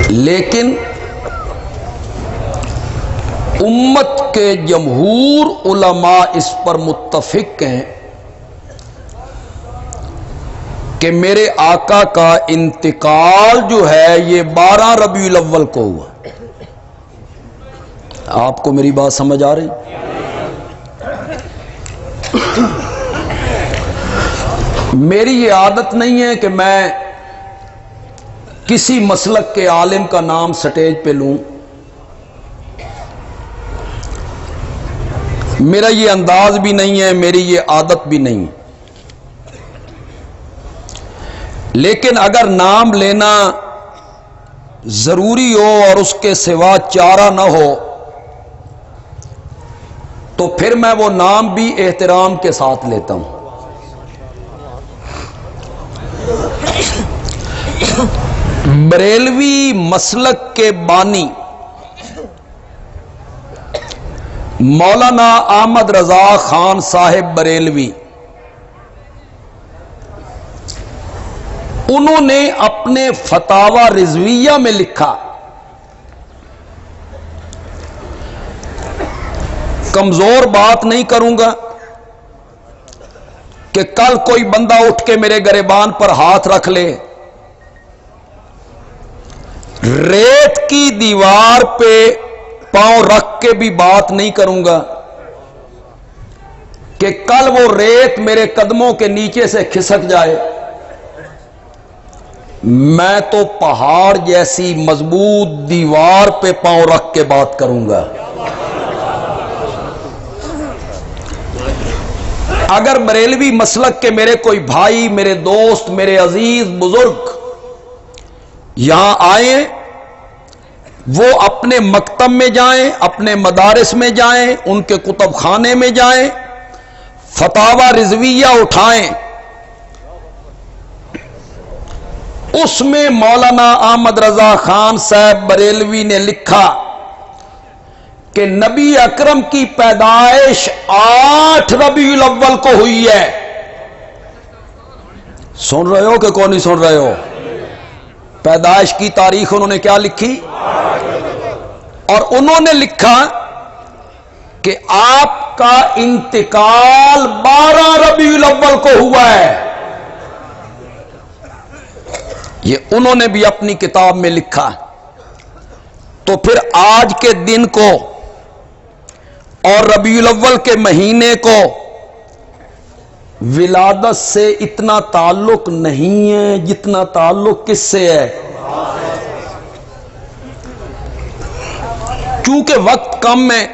لیکن امت کے جمہور علماء اس پر متفق ہیں کہ میرے آقا کا انتقال جو ہے یہ 12 ربیع الاول کو ہوا۔ آپ کو میری بات سمجھ آ رہی؟ میری یہ عادت نہیں ہے کہ میں کسی مسلک کے عالم کا نام سٹیج پہ لوں، میرا یہ انداز بھی نہیں ہے، میری یہ عادت بھی نہیں، لیکن اگر نام لینا ضروری ہو اور اس کے سوا چارہ نہ ہو تو پھر میں وہ نام بھی احترام کے ساتھ لیتا ہوں۔ بریلوی مسلک کے بانی مولانا احمد رضا خان صاحب بریلوی، انہوں نے اپنے فتاوی رضویہ میں لکھا، کمزور بات نہیں کروں گا کہ کل کوئی بندہ اٹھ کے میرے گریبان پر ہاتھ رکھ لے، ریت کی دیوار پہ پاؤں رکھ کے بھی بات نہیں کروں گا کہ کل وہ ریت میرے قدموں کے نیچے سے کھسک جائے۔ میں تو پہاڑ جیسی مضبوط دیوار پہ پاؤں رکھ کے بات کروں گا۔ اگر بریلوی مسلک کے میرے کوئی بھائی، میرے دوست، میرے عزیز بزرگ یہاں آئیں، وہ اپنے مکتب میں جائیں، اپنے مدارس میں جائیں، ان کے کتب خانے میں جائیں، فتاوی رضویہ اٹھائیں، اس میں مولانا احمد رضا خان صاحب بریلوی نے لکھا کہ نبی اکرم کی پیدائش 8 ربیع الاول کو ہوئی ہے۔ سن رہے ہو کہ کون نہیں سن رہے ہو؟ پیدائش کی تاریخ انہوں نے کیا لکھی؟ اور انہوں نے لکھا کہ آپ کا انتقال 12 ربیع الاول کو ہوا ہے۔ یہ انہوں نے بھی اپنی کتاب میں لکھا۔ تو پھر آج کے دن کو اور ربیع الاول کے مہینے کو ولادت سے اتنا تعلق نہیں ہے جتنا تعلق کس سے ہے؟ چونکہ وقت کم ہے